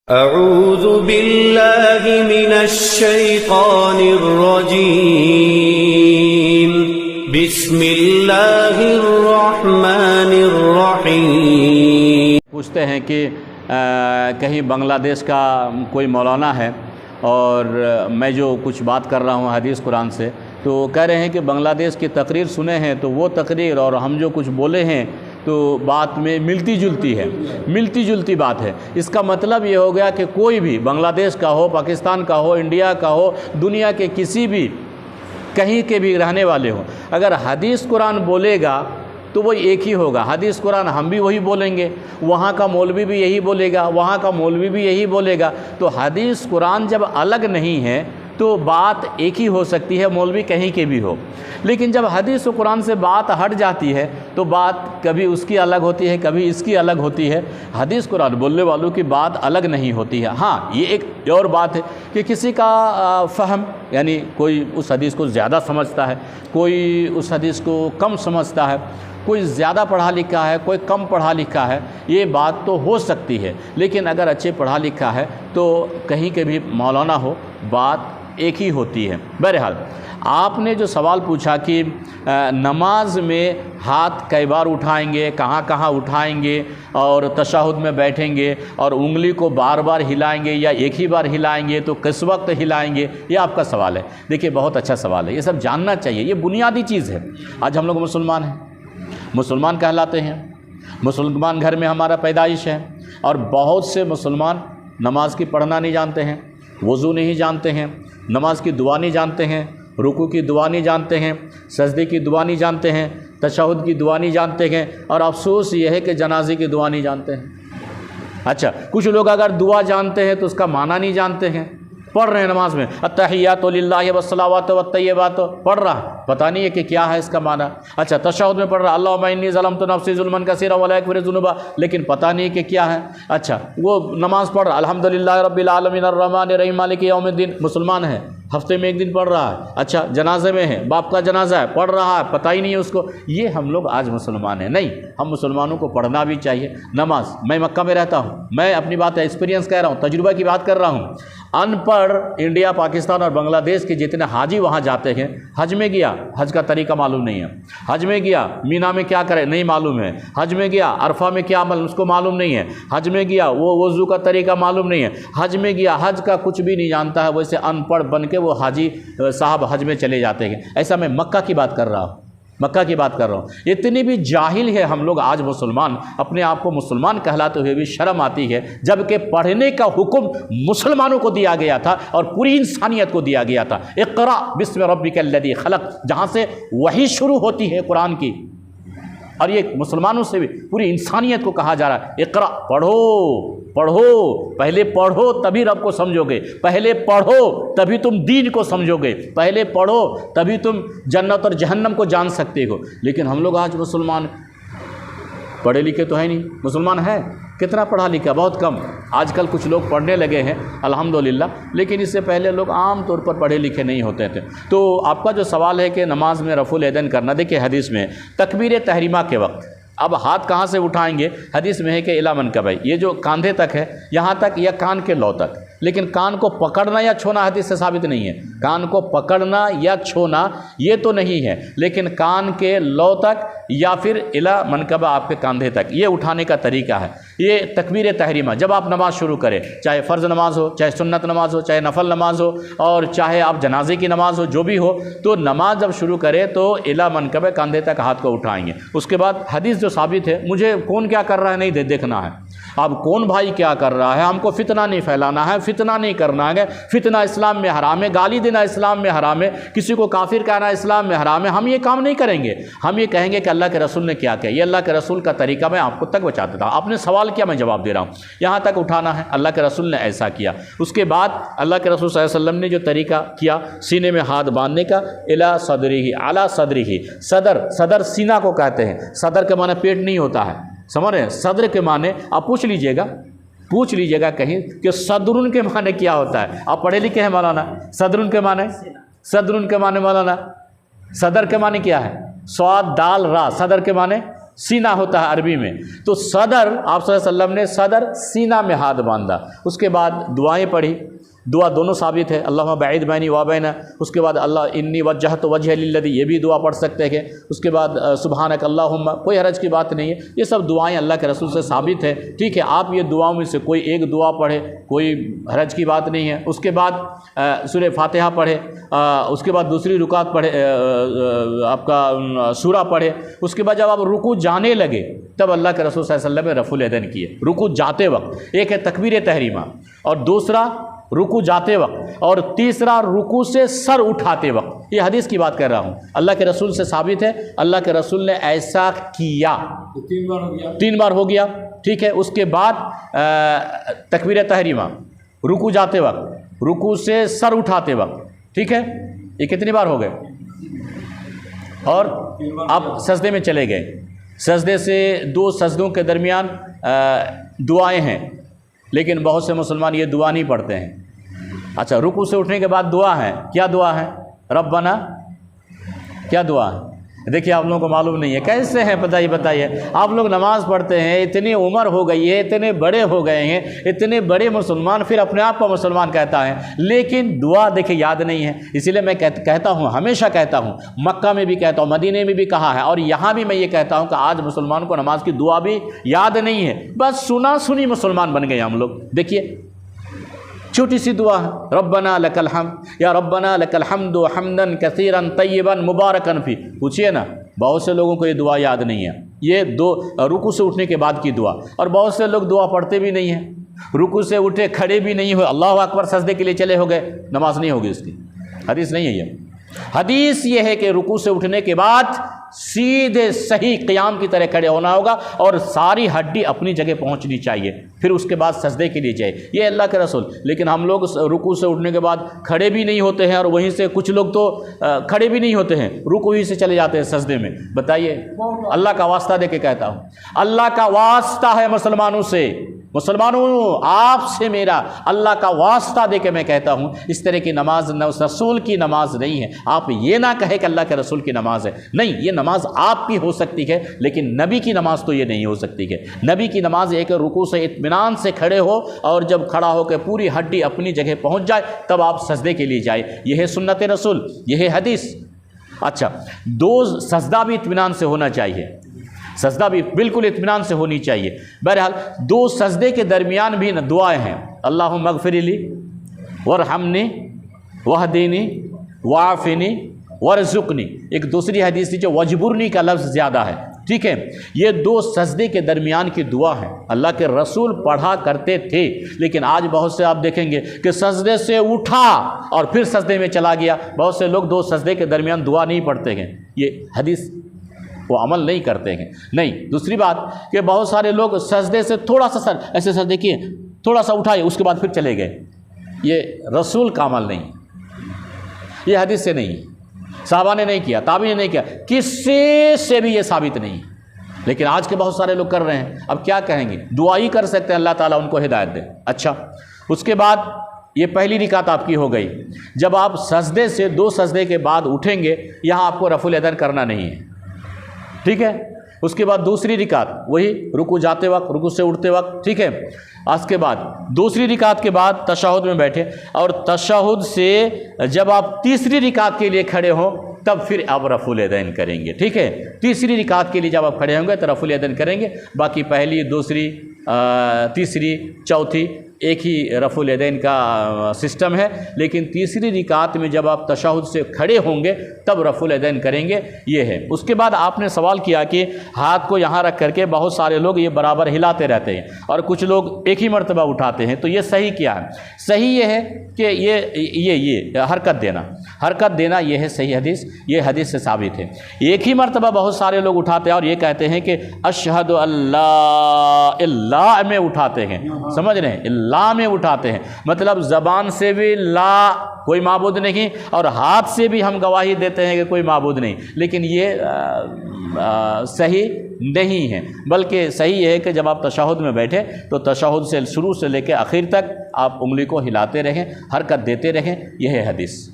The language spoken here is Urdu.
اعوذ باللہ من الشیطان الرجیم بسم اللہ الرحمن الرحیم۔ پوچھتے ہیں کہ کہیں بنگلہ دیش کا کوئی مولانا ہے اور میں جو کچھ بات کر رہا ہوں حدیث قرآن سے، تو کہہ رہے ہیں کہ بنگلہ دیش کی تقریر سنے ہیں تو وہ تقریر اور ہم جو کچھ بولے ہیں تو بات میں ملتی جلتی بات ہے۔ اس کا مطلب یہ ہو گیا کہ کوئی بھی بنگلہ دیش کا ہو، پاکستان کا ہو، انڈیا کا ہو، دنیا کے کسی بھی کہیں کے بھی رہنے والے ہوں، اگر حدیث قرآن بولے گا تو وہ ایک ہی ہوگا۔ حدیث قرآن ہم بھی وہی بولیں گے، وہاں کا مولوی بھی یہی بولے گا، وہاں کا مولوی بھی یہی بولے گا۔ تو حدیث قرآن جب الگ نہیں ہے تو بات ایک ہی ہو سکتی ہے، مولوی کہیں کے بھی ہو۔ لیکن جب حدیث و قرآن سے بات ہٹ جاتی ہے تو بات کبھی اس کی الگ ہوتی ہے، کبھی اس کی الگ ہوتی ہے۔ حدیث قرآن بولنے والوں کی بات الگ نہیں ہوتی ہے۔ ہاں، یہ ایک اور بات ہے کہ کسی کا فہم، یعنی کوئی اس حدیث کو زیادہ سمجھتا ہے، کوئی اس حدیث کو کم سمجھتا ہے، کوئی زیادہ پڑھا لکھا ہے، کوئی کم پڑھا لکھا ہے، یہ بات تو ہو سکتی ہے۔ لیکن اگر اچھے پڑھا لکھا ہے تو کہیں کے بھی مولانا ہو، بات ایک ہی ہوتی ہے۔ بہرحال آپ نے جو سوال پوچھا کہ نماز میں ہاتھ کئی بار اٹھائیں گے، کہاں کہاں اٹھائیں گے، اور تشہد میں بیٹھیں گے اور انگلی کو بار بار ہلائیں گے یا ایک ہی بار ہلائیں گے، تو کس وقت ہلائیں گے، یہ آپ کا سوال ہے۔ دیکھیے، بہت اچھا سوال ہے، یہ سب جاننا چاہیے، یہ بنیادی چیز ہے۔ آج ہم لوگ مسلمان ہیں، مسلمان کہلاتے ہیں، مسلمان گھر میں ہمارا پیدائش ہے، اور بہت سے مسلمان نماز کی پڑھنا نہیں جانتے ہیں، وضو نہیں جانتے ہیں، نماز کی دعا نہیں جانتے ہیں، رکوع کی دعا نہیں جانتے ہیں، سجدے کی دعا نہیں جانتے ہیں، تشہد کی دعا نہیں جانتے ہیں، اور افسوس یہ ہے کہ جنازے کی دعا نہیں جانتے ہیں۔ اچھا، کچھ لوگ اگر دعا جانتے ہیں تو اس کا معنی نہیں جانتے ہیں، پڑھ رہے ہیں نماز میں التحیات للہ والصلوات والطیبات، پڑھ رہا ہے، پتہ نہیں ہے کہ کیا ہے اس کا معنی۔ اچھا، تشہد میں پڑھ رہا اللہم انی ظلمت نفسی ظلما کثیرا ولا یغفر الذنوب، لیکن پتہ نہیں کہ کیا ہے۔ اچھا، وہ نماز پڑھ رہا الحمدللہ رب العالمین الرحمن الرحیم مالک یوم الدین، مسلمان ہے، ہفتے میں ایک دن پڑھ رہا ہے۔ اچھا، جنازے میں ہے، باپ کا جنازہ ہے، پڑھ رہا ہے، پتہ ہی نہیں ہے اس کو۔ یہ ہم لوگ آج مسلمان ہیں؟ نہیں، ہم مسلمانوں کو پڑھنا بھی چاہیے نماز۔ میں مکہ میں رہتا ہوں، میں اپنی بات ایکسپیرینس کہہ رہا ہوں، تجربہ کی بات کر رہا ہوں۔ ان پڑھ انڈیا، پاکستان اور بنگلہ دیش کے جتنے حاجی وہاں جاتے ہیں، حج میں گیا، حج کا طریقہ معلوم نہیں ہے، حج میں گیا مینا میں کیا کرے نہیں معلوم ہے، حج میں گیا عرفہ میں کیا عمل اس کو معلوم نہیں ہے، حج میں گیا وہ وضو کا طریقہ معلوم نہیں ہے، حج میں گیا حج کا کچھ بھی نہیں جانتا ہے، ویسے ان پڑھ بن کے وہ حاجی صاحب حج میں چلے جاتے ہیں۔ ایسا میں مکہ کی بات کر رہا ہوں، مکہ کی بات کر رہا ہوں۔ اتنی بھی جاہل ہے ہم لوگ آج مسلمان، اپنے آپ کو مسلمان کہلاتے ہوئے بھی شرم آتی ہے، جبکہ پڑھنے کا حکم مسلمانوں کو دیا گیا تھا اور پوری انسانیت کو دیا گیا تھا۔ اقرأ بسم ربک الذی خلق، جہاں سے وحی شروع ہوتی ہے قرآن کی، اور یہ مسلمانوں سے بھی پوری انسانیت کو کہا جا رہا ہے اقرأ، پڑھو پڑھو، پہلے پڑھو تبھی رب کو سمجھو گے، پہلے پڑھو تبھی تم دین کو سمجھو گے، پہلے پڑھو تبھی تم جنت اور جہنم کو جان سکتے ہو۔ لیکن ہم لوگ آج مسلمان پڑھے لکھے تو ہے نہیں، مسلمان ہے کتنا پڑھا لکھا؟ بہت کم۔ آج کل کچھ لوگ پڑھنے لگے ہیں الحمدللہ، لیکن اس سے پہلے لوگ عام طور پر پڑھے لکھے نہیں ہوتے تھے۔ تو آپ کا جو سوال ہے کہ نماز میں رفع الیدین کرنا، دیکھیے حدیث میں تکبیر تحریمہ کے وقت اب ہاتھ کہاں سے اٹھائیں گے؟ حدیث میں ہے کہ الی منکبیہ، یہ جو کاندھے تک ہے یہاں تک یا کان کے لو تک، لیکن کان کو پکڑنا یا چھونا حدیث سے ثابت نہیں ہے۔ کان کو پکڑنا یا چھونا یہ تو نہیں ہے، لیکن کان کے لو تک یا پھر الی منکبہ، آپ کے کاندھے تک، یہ اٹھانے کا طریقہ ہے۔ یہ تکبیر تحریمہ جب آپ نماز شروع کریں، چاہے فرض نماز ہو، چاہے سنت نماز ہو، چاہے نفل نماز ہو، اور چاہے آپ جنازے کی نماز ہو، جو بھی ہو، تو نماز جب شروع کرے تو الی منکبہ، کاندھے تک ہاتھ کو اٹھائیں گے۔ اس کے بعد حدیث جو ثابت ہے، مجھے کون کیا کر رہا ہے نہیں دیکھنا ہے، اب کون بھائی کیا کر رہا ہے، ہم کو فتنہ نہیں پھیلانا ہے، فتنہ نہیں کرنا ہے، فتنہ اسلام میں حرام ہے، گالی دینا اسلام میں حرام ہے، کسی کو کافر کہنا اسلام میں حرام ہے، ہم یہ کام نہیں کریں گے۔ ہم یہ کہیں گے کہ اللہ کے رسول نے کیا کیا، یہ اللہ کے رسول کا طریقہ میں آپ کو تک بتا دیتا ہوں۔ آپ نے سوال کیا، میں جواب دے رہا ہوں، یہاں تک اٹھانا ہے، اللہ کے رسول نے ایسا کیا۔ اس کے بعد اللہ کے رسول صلی اللہ علیہ وسلم نے جو طریقہ کیا سینے میں ہاتھ باندھنے کا، الی صدرہ، اعلیٰ صدرہ، صدر سینہ کو کہتے ہیں، صدر کے معنی پیٹ نہیں ہوتا ہے، سمجھ رہے ہیں؟ صدر کے معنی آپ پوچھ لیجئے گا کہیں کہ صدرن کے معنی کیا ہوتا ہے۔ آپ پڑھے لکھے ہیں مولانا، صدرن کے معنی مولانا، صدر کے معنی کیا ہے؟ صاد دال را، صدر کے معنی سینہ ہوتا ہے عربی میں، تو صدر آپ صلی اللہ علیہ وسلم نے صدر سینہ میں ہاتھ باندھا، اس کے بعد دعائیں پڑھی، دعا دونوں ثابت ہے، اللہم بعید بینی و بین، اس کے بعد اللہ انی وجہت وجہ للذی، یہ بھی دعا پڑھ سکتے ہیں، اس کے بعد سبحانک اللہم، کوئی حرج کی بات نہیں ہے، یہ سب دعائیں اللہ کے رسول سے ثابت ہے، ٹھیک ہے۔ آپ یہ دعاؤں میں سے کوئی ایک دعا پڑھے، کوئی حرج کی بات نہیں ہے۔ اس کے بعد سورہ فاتحہ پڑھے، اس کے بعد دوسری رکعت پڑھے، آپ کا سورہ پڑھے، اس کے بعد جب آپ رکوع جانے لگے تب اللہ کے رسول صلی اللہ علیہ وسلم نے رفع الیدین کیے، رکوع جاتے وقت، ایک ہے تکبیر تحریمہ اور دوسرا رکوع جاتے وقت، اور تیسرا رکوع سے سر اٹھاتے وقت۔ یہ حدیث کی بات کر رہا ہوں، اللہ کے رسول سے ثابت ہے، اللہ کے رسول نے ایسا کیا، تین بار ہو گیا، ٹھیک ہے۔ اس کے بعد تکبیر تحریمہ، رکوع جاتے وقت، رکوع سے سر اٹھاتے وقت، ٹھیک ہے، یہ کتنی بار ہو گئے؟ اور آپ سجدے میں چلے گئے، سجدے سے دو سجدوں کے درمیان دعائیں ہیں، لیکن بہت سے مسلمان یہ دعا نہیں پڑھتے ہیں۔ اچھا، رکوع سے اٹھنے کے بعد دعا ہے، کیا دعا ہے؟ ربنا، کیا دعا ہے؟ دیکھیے آپ لوگوں کو معلوم نہیں ہے، کیسے ہیں بتائیے، آپ لوگ نماز پڑھتے ہیں، اتنی عمر ہو گئی ہے، اتنے بڑے ہو گئے ہیں، اتنے بڑے مسلمان، پھر اپنے آپ کو مسلمان کہتا ہے، لیکن دعا دیکھیں یاد نہیں ہے۔ اسی لیے میں کہتا ہوں، ہمیشہ کہتا ہوں، مکہ میں بھی کہتا ہوں، مدینے میں بھی کہا ہے، اور یہاں بھی میں یہ کہتا ہوں کہ آج مسلمان کو نماز کی دعا بھی یاد نہیں ہے، بس سنا سنی مسلمان بن گئے ہم لوگ۔ دیکھیے چھوٹی سی دعا ہے، ربنا لک الحمد، یا ربنا لک الحمد حمدا کثیرا طیبا مبارکا فی، پوچھئے نا، بہت سے لوگوں کو یہ دعا یاد نہیں ہے، یہ دو رکوع سے اٹھنے کے بعد کی دعا، اور بہت سے لوگ دعا پڑھتے بھی نہیں ہیں، رکوع سے اٹھے کھڑے بھی نہیں ہوئے، اللہ اکبر سجدے کے لیے چلے ہو گئے، نماز نہیں ہوگی اس کی، حدیث نہیں ہے یہ۔ حدیث یہ ہے کہ رکوع سے اٹھنے کے بعد سیدھے صحیح قیام کی طرح کھڑے ہونا ہوگا، اور ساری ہڈی اپنی جگہ پہنچنی چاہیے، پھر اس کے بعد سجدے کے لیے جائے، یہ اللہ کے رسول۔ لیکن ہم لوگ رکوع سے اٹھنے کے بعد کھڑے بھی نہیں ہوتے ہیں، اور وہیں سے کچھ لوگ تو کھڑے بھی نہیں ہوتے ہیں، رکوع ہی سے چلے جاتے ہیں سجدے میں۔ بتائیے، اللہ کا واسطہ دے کے کہتا ہوں، اللہ کا واسطہ ہے مسلمانوں سے، مسلمانوں آپ سے میرا اللہ کا واسطہ دے کے میں کہتا ہوں، اس طرح کی نماز رسول کی نماز نہیں ہے۔ آپ یہ نہ کہے کہ اللہ کے رسول کی نماز ہے، نہیں، یہ نماز آپ کی ہو سکتی ہے، لیکن نبی کی نماز تو یہ نہیں ہو سکتی ہے۔ نبی کی نماز ایک رکوع سے اطمینان سے کھڑے ہو، اور جب کھڑا ہو کے پوری ہڈی اپنی جگہ پہنچ جائے تب آپ سجدے کے لیے جائے، یہ ہے سنت رسول، یہ ہے حدیث۔ اچھا، دو سجدہ بھی اطمینان سے ہونا چاہیے، سجدہ بھی بالکل اطمینان سے ہونی چاہیے۔ بہرحال دو سجدے کے درمیان بھی دعائیں ہیں، اللہم اغفر لی وارحمنی واہدینی وعافنی وارزقنی، ایک دوسری حدیث جو وجبرنی کا لفظ زیادہ ہے، ٹھیک ہے۔ یہ دو سجدے کے درمیان کی دعا ہے، اللہ کے رسول پڑھا کرتے تھے، لیکن آج بہت سے آپ دیکھیں گے کہ سجدے سے اٹھا اور پھر سجدے میں چلا گیا، بہت سے لوگ دو سجدے کے درمیان دعا نہیں پڑھتے ہیں، یہ حدیث وہ عمل نہیں کرتے ہیں۔ نہیں، دوسری بات کہ بہت سارے لوگ سجدے سے تھوڑا سا ایسے سجدے کیے، تھوڑا سا اٹھائے، اس کے بعد پھر چلے گئے، یہ رسول کا عمل نہیں، یہ حدیث سے نہیں، صحابہ نے نہیں کیا، تابعین نے نہیں کیا، کسی سے بھی یہ ثابت نہیں، لیکن آج کے بہت سارے لوگ کر رہے ہیں۔ اب کیا کہیں گے، دعا ہی کر سکتے ہیں، اللہ تعالیٰ ان کو ہدایت دے۔ اچھا، اس کے بعد یہ پہلی رکعت آپ کی ہو گئی، جب آپ سجدے سے دو سجدے کے بعد اٹھیں گے، یہاں آپ کو رفع الیدین کرنا نہیں ہے، ٹھیک ہے۔ اس کے بعد دوسری رکعت، وہی رکوع جاتے وقت، رکوع سے اٹھتے وقت، ٹھیک ہے۔ اس کے بعد دوسری رکعت کے بعد تشہد میں بیٹھے، اور تشہد سے جب آپ تیسری رکعت کے لیے کھڑے ہوں تب پھر آپ رفع الیدین کریں گے، ٹھیک ہے۔ تیسری رکعت کے لیے جب آپ کھڑے ہوں گے تو رفع الیدین کریں گے، باقی پہلی، دوسری، تیسری، چوتھی ایک ہی رفع الیدین کا سسٹم ہے، لیکن تیسری رکعت میں جب آپ تشہد سے کھڑے ہوں گے تب رفع الیدین کریں گے، یہ ہے۔ اس کے بعد آپ نے سوال کیا کہ ہاتھ کو یہاں رکھ کر کے بہت سارے لوگ یہ برابر ہلاتے رہتے ہیں، اور کچھ لوگ ایک ہی مرتبہ اٹھاتے ہیں، تو یہ صحیح کیا ہے؟ صحیح یہ ہے کہ یہ حرکت دینا یہ ہے صحیح حدیث، یہ حدیث سے ثابت ہے۔ ایک ہی مرتبہ بہت سارے لوگ اٹھاتے ہیں اور یہ کہتے ہیں کہ اشہد اللہ میں اٹھاتے ہیں، سمجھ رہے ہیں، لا میں اٹھاتے ہیں، مطلب زبان سے بھی لا کوئی معبود نہیں، اور ہاتھ سے بھی ہم گواہی دیتے ہیں کہ کوئی معبود نہیں، لیکن یہ صحیح نہیں ہے۔ بلکہ صحیح یہ ہے کہ جب آپ تشہد میں بیٹھے تو تشہد سے شروع سے لے کے آخر تک آپ انگلی کو ہلاتے رہیں، حرکت دیتے رہیں، یہ ہے حدیث۔